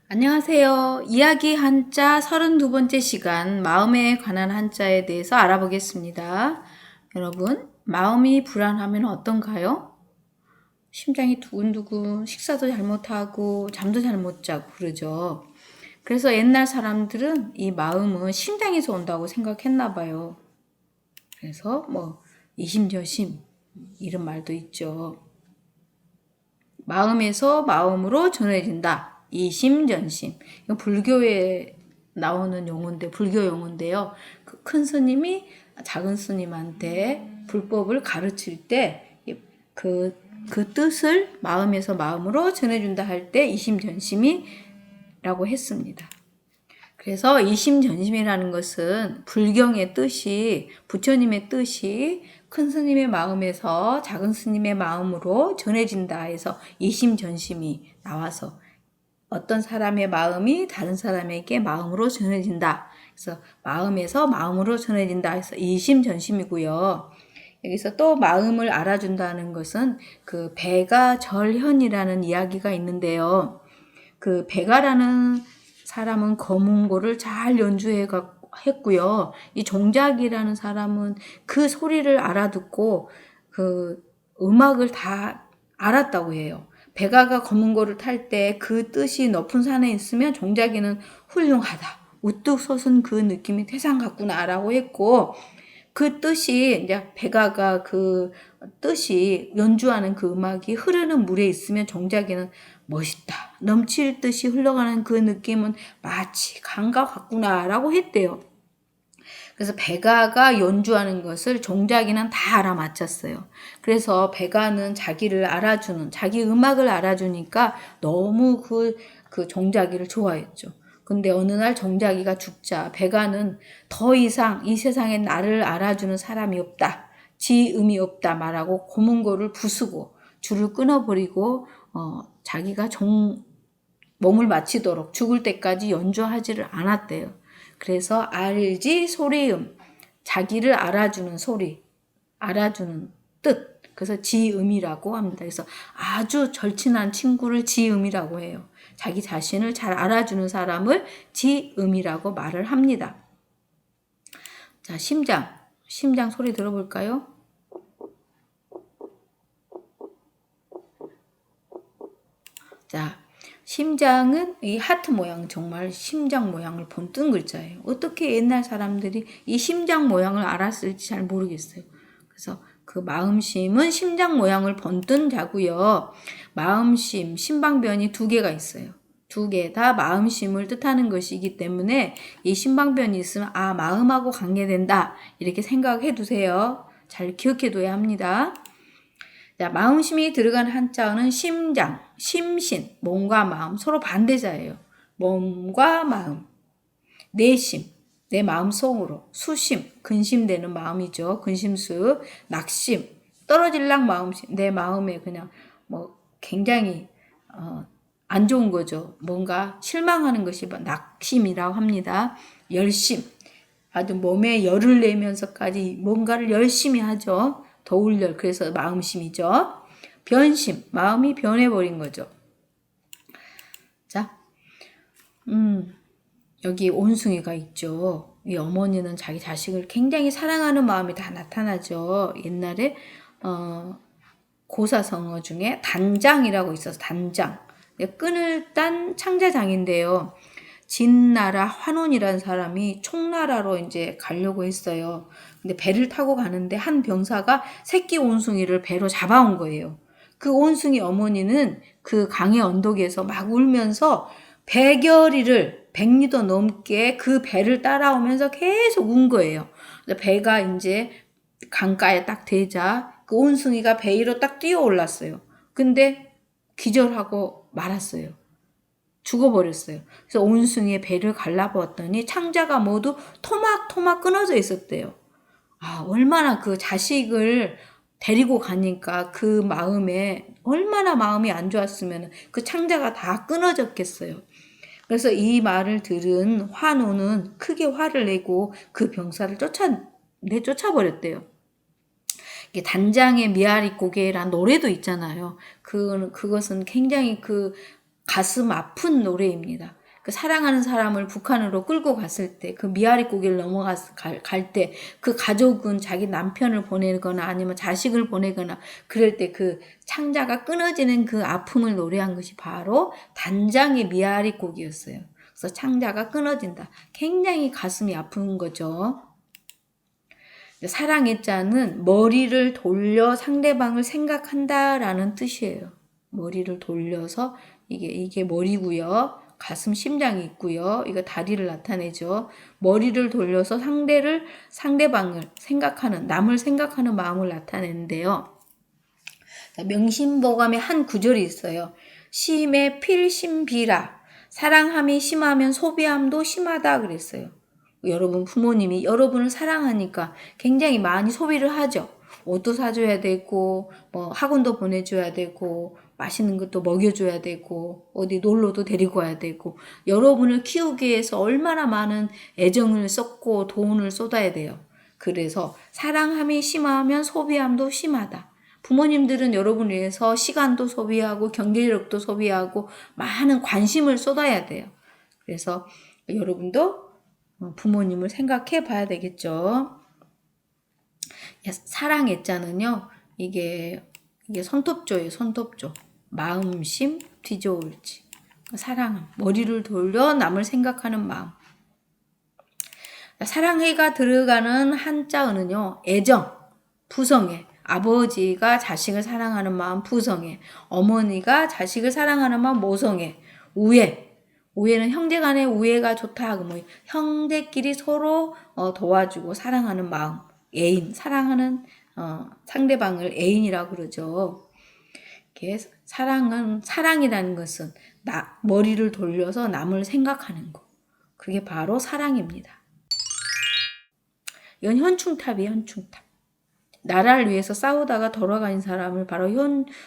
안녕하세요. 이야기 한자 32번째 시간 마음에 관한 한자에 대해서 알아보겠습니다. 여러분, 마음이 불안하면 어떤가요? 심장이 두근두근, 식사도 잘못하고 잠도 잘 못 자고 그러죠. 그래서 옛날 사람들은 이 마음은 심장에서 온다고 생각했나 봐요. 그래서 이심저심 이런 말도 있죠. 마음에서 마음으로 전해진다. 이심전심. 이건 불교에 나오는 용어인데, 불교 용어인데요. 큰 스님이 작은 스님한테 불법을 가르칠 때, 그 뜻을 마음에서 마음으로 전해준다 할 때 이심전심이라고 했습니다. 그래서 이심전심이라는 것은 불경의 뜻이, 부처님의 뜻이 큰 스님의 마음에서 작은 스님의 마음으로 전해진다 해서 이심전심이 나와서 어떤 사람의 마음이 다른 사람에게 마음으로 전해진다. 그래서 마음에서 마음으로 전해진다 해서 이심전심이고요. 여기서 또 마음을 알아준다는 것은 그 배가절현이라는 이야기가 있는데요. 그 배가라는 사람은 거문고를 잘 했고요. 이 종작이라는 사람은 그 소리를 알아듣고 그 음악을 다 알았다고 해요. 배가가 거문고를 탈 때 그 뜻이 높은 산에 있으면 종작이는 훌륭하다. 우뚝 솟은 그 느낌이 태산 같구나라고 했고, 그 뜻이 이제 배가가 그 뜻이 연주하는 그 음악이 흐르는 물에 있으면 종작이는 멋있다. 넘칠 듯이 흘러가는 그 느낌은 마치 강과 같구나라고 했대요. 그래서 배가가 연주하는 것을 종작이는 다 알아맞혔어요. 그래서 배가는 자기를 알아주는, 자기 음악을 알아주니까 너무 그 종작이를 좋아했죠. 근데 어느 날 종작이가 죽자 배가는 더 이상 이 세상에 나를 알아주는 사람이 없다. 지음이 없다 말하고 고문고를 부수고 줄을 끊어버리고 자기가 몸을 마치도록 죽을 때까지 연주하지를 않았대요. 그래서 알지 소리음, 자기를 알아주는 소리, 알아주는 뜻, 그래서 지음이라고 합니다. 그래서 아주 절친한 친구를 지음이라고 해요. 자기 자신을 잘 알아주는 사람을 지음이라고 말을 합니다. 자, 심장 소리 들어볼까요? 자, 심장은 이 하트 모양, 정말 심장 모양을 본뜬 글자예요. 어떻게 옛날 사람들이 이 심장 모양을 알았을지 잘 모르겠어요. 그래서 그 마음심은 심장 모양을 본뜬 자고요. 마음심, 심방변이 두 개가 있어요. 두 개 다 마음심을 뜻하는 것이기 때문에 이 심방변이 있으면 마음하고 관계된다. 이렇게 생각해 두세요. 잘 기억해 둬야 합니다. 자, 마음심이 들어간 한자어는 심장, 심신, 몸과 마음 서로 반대자예요. 몸과 마음, 내심, 내 마음 속으로, 수심, 근심되는 마음이죠. 근심수, 낙심, 떨어질락 마음심, 내 마음에 그냥 굉장히 안 좋은 거죠. 뭔가 실망하는 것이 낙심이라고 합니다. 열심, 아주 몸에 열을 내면서까지 뭔가를 열심히 하죠. 더울열, 그래서 마음심이죠. 변심, 마음이 변해버린 거죠. 자, 여기 온숭이가 있죠. 이 어머니는 자기 자식을 굉장히 사랑하는 마음이 다 나타나죠. 옛날에 고사성어 중에 단장이라고 있어서 단장, 끈을 딴 창자장인데요. 진나라 환원이라는 사람이 총나라로 이제 가려고 했어요. 근데 배를 타고 가는데 한 병사가 새끼 온숭이를 배로 잡아온 거예요. 그 온숭이 어머니는 그 강의 언덕에서 막 울면서 100여리도 넘게 그 배를 따라오면서 계속 운 거예요. 배가 이제 강가에 딱 대자 그 온숭이가 배 위로 딱 뛰어 올랐어요. 근데 기절하고 말았어요. 죽어버렸어요. 그래서 온숭이의 배를 갈라보았더니 창자가 모두 토막토막 끊어져 있었대요. 얼마나 그 자식을 데리고 가니까 그 마음에 얼마나 마음이 안 좋았으면 그 창자가 다 끊어졌겠어요. 그래서 이 말을 들은 환호는 크게 화를 내고 그 병사를 내쫓아버렸대요. 이게 단장의 미아리 고개란 노래도 있잖아요. 그것은 굉장히 가슴 아픈 노래입니다. 그 사랑하는 사람을 북한으로 끌고 갔을 때, 그 미아리 고개를 갈 때, 그 가족은 자기 남편을 보내거나 아니면 자식을 보내거나 그럴 때 그 창자가 끊어지는 그 아픔을 노래한 것이 바로 단장의 미아리 곡이었어요. 그래서 창자가 끊어진다. 굉장히 가슴이 아픈 거죠. 사랑의 자는 머리를 돌려 상대방을 생각한다라는 뜻이에요. 머리를 돌려서 이게 머리고요. 가슴 심장이 있고요. 이거 다리를 나타내죠. 머리를 돌려서 상대방을 생각하는, 남을 생각하는 마음을 나타내는데요. 명심보감에 한 구절이 있어요. 심의 필심비라. 사랑함이 심하면 소비함도 심하다 그랬어요. 여러분 부모님이 여러분을 사랑하니까 굉장히 많이 소비를 하죠. 옷도 사줘야 되고, 학원도 보내줘야 되고, 맛있는 것도 먹여줘야 되고, 어디 놀러도 데리고 와야 되고, 여러분을 키우기 위해서 얼마나 많은 애정을 쏟고 돈을 쏟아야 돼요. 그래서 사랑함이 심하면 소비함도 심하다. 부모님들은 여러분을 위해서 시간도 소비하고 경제력도 소비하고 많은 관심을 쏟아야 돼요. 그래서 여러분도 부모님을 생각해 봐야 되겠죠. 사랑의 자는요, 이게 손톱조예요, 손톱조. 마음심 뒤좋을지. 사랑함, 머리를 돌려 남을 생각하는 마음. 사랑해가 들어가는 한자어는요, 애정, 부성애. 아버지가 자식을 사랑하는 마음 부성애, 어머니가 자식을 사랑하는 마음 모성애, 우애. 우애는 형제 간의 우애가 좋다. 형제끼리 서로 도와주고 사랑하는 마음. 애인, 사랑하는 상대방을 애인이라고 그러죠. 사랑이라는 것은 머리를 돌려서 남을 생각하는 것. 그게 바로 사랑입니다. 이건 현충탑이에요, 현충탑. 나라를 위해서 싸우다가 돌아가신 사람을 바로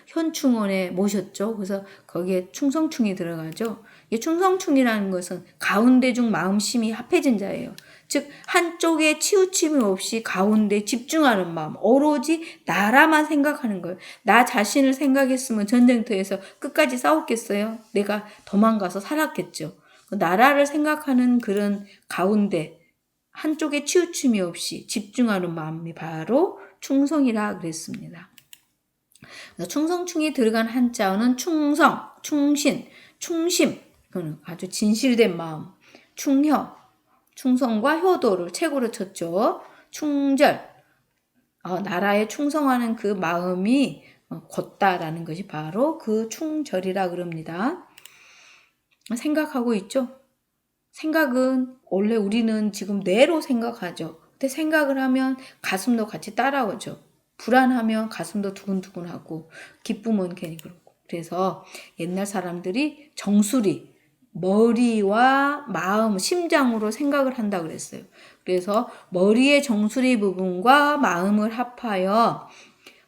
현충원에 모셨죠. 그래서 거기에 충성충이 들어가죠. 이 충성충이라는 것은 가운데 중 마음심이 합해진 자예요. 즉 한쪽에 치우침이 없이 가운데 집중하는 마음, 오로지 나라만 생각하는 거예요. 나 자신을 생각했으면 전쟁터에서 끝까지 싸웠겠어요? 내가 도망가서 살았겠죠. 나라를 생각하는 그런 가운데 한쪽에 치우침이 없이 집중하는 마음이 바로 충성이라 그랬습니다. 충성충이 들어간 한자어는 충성, 충신, 충심, 아주 진실된 마음, 충효, 충성과 효도를 최고로 쳤죠. 충절, 나라에 충성하는 그 마음이 곧다라는 것이 바로 그 충절이라 그럽니다. 생각하고 있죠? 생각은 원래 우리는 지금 뇌로 생각하죠. 근데 생각을 하면 가슴도 같이 따라오죠. 불안하면 가슴도 두근두근하고 기쁨은 괜히 그렇고. 그래서 옛날 사람들이 정수리, 머리와 마음, 심장으로 생각을 한다고 그랬어요. 그래서 머리의 정수리 부분과 마음을 합하여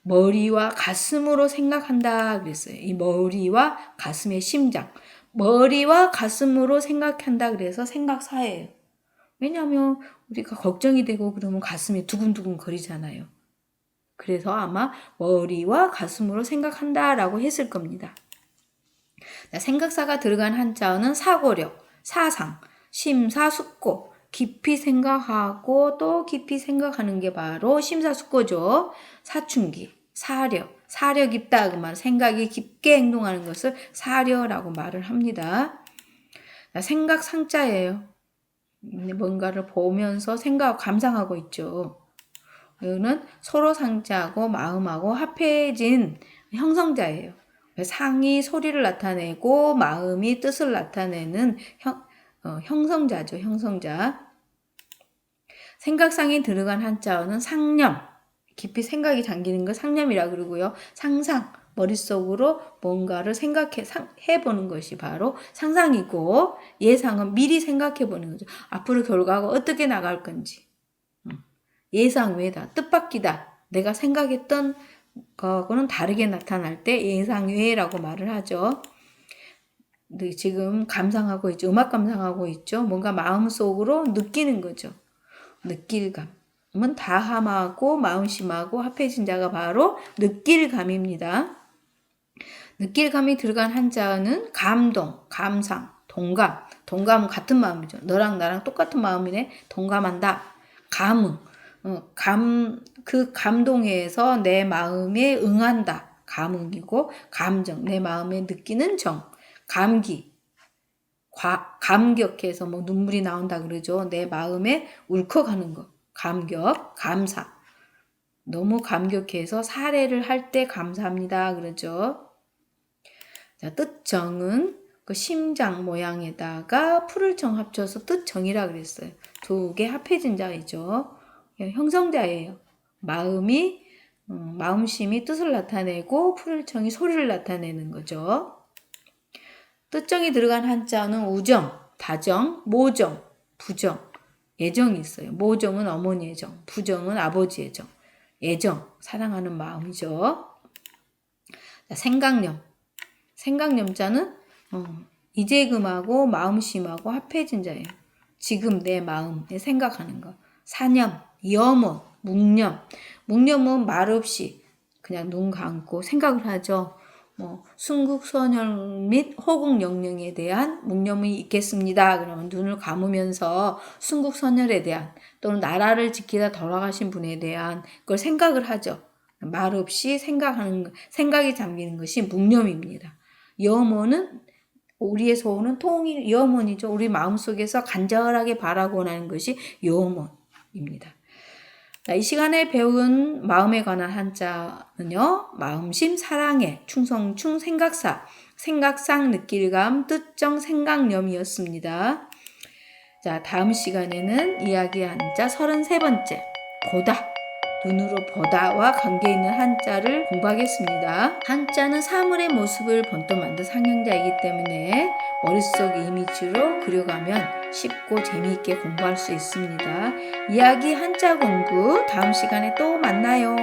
머리와 가슴으로 생각한다 그랬어요. 이 머리와 가슴의 심장. 머리와 가슴으로 생각한다 그래서 생각사예요. 왜냐하면 우리가 걱정이 되고 그러면 가슴이 두근두근 거리잖아요. 그래서 아마 머리와 가슴으로 생각한다라고 했을 겁니다. 생각사가 들어간 한자어는 사고력, 사상, 심사숙고, 깊이 생각하고 또 깊이 생각하는 게 바로 심사숙고죠. 사춘기, 사력 깊다 그 말, 생각이 깊게 행동하는 것을 사려라고 말을 합니다. 생각 상자예요. 뭔가를 보면서 생각 감상하고 있죠. 이거는 서로 상자하고 마음하고 합해진 형성자예요. 상이 소리를 나타내고 마음이 뜻을 나타내는 형성자죠. 형성자. 생각상이 들어간 한자어는 상념, 깊이 생각이 잠기는 걸 상념이라 그러고요. 상상, 머릿속으로 뭔가를 해보는 것이 바로 상상이고, 예상은 미리 생각해보는 거죠. 앞으로 결과가 어떻게 나갈 건지. 예상 외다, 뜻밖이다. 내가 생각했던 거하고는 다르게 나타날 때 예상 외라고 말을 하죠. 지금 감상하고 있죠. 음악 감상하고 있죠. 뭔가 마음속으로 느끼는 거죠. 느낄감은 다함하고 마음심하고 합해진 자가 바로 느낄감입니다. 느낄감이 들어간 한자어는 감동, 감상, 동감. 동감은 같은 마음이죠. 너랑 나랑 똑같은 마음이네. 동감한다. 감흥. 그 감동에서 내 마음에 응한다. 감흥이고, 감정. 내 마음에 느끼는 정. 감기. 감격해서 뭐 눈물이 나온다 그러죠. 내 마음에 울컥하는 거. 감격, 감사. 너무 감격해서 사례를 할 때 감사합니다 그러죠. 자, 뜻정은 그 심장 모양에다가 풀을정 합쳐서 뜻정이라 그랬어요. 두 개 합해진 자이죠. 형성자예요. 마음심이 뜻을 나타내고 풀을정이 소리를 나타내는 거죠. 뜻정이 들어간 한자는 우정, 다정, 모정, 부정, 애정이 있어요. 모정은 어머니 애정, 부정은 아버지 애정, 애정, 사랑하는 마음이죠. 자, 생각념. 생각념자는 이재금하고 마음심하고 합해진 자예요. 지금 내 마음에 생각하는 거. 사념, 염원, 묵념. 묵념은 말없이 그냥 눈 감고 생각을 하죠. 순국선열 및 호국영령에 대한 묵념이 있겠습니다. 그러면 눈을 감으면서 순국선열에 대한 또는 나라를 지키다 돌아가신 분에 대한 걸 생각을 하죠. 말없이 생각이 잠기는 것이 묵념입니다. 염원은 우리의 소원은 통일 염원이죠. 우리 마음속에서 간절하게 바라고 하는 것이 염원입니다. 자, 이 시간에 배운 마음에 관한 한자는요. 마음심, 사랑해, 충성충, 생각사, 생각상, 느낄감, 뜻정, 생각념이었습니다. 자, 다음 시간에는 이야기 한자 33번째 보다, 눈으로 보다와 관계있는 한자를 공부하겠습니다. 한자는 사물의 모습을 본떠 만든 상형자이기 때문에 머릿속 이미지로 그려가면 쉽고 재미있게 공부할 수 있습니다. 이야기 한자 공부 다음 시간에 또 만나요.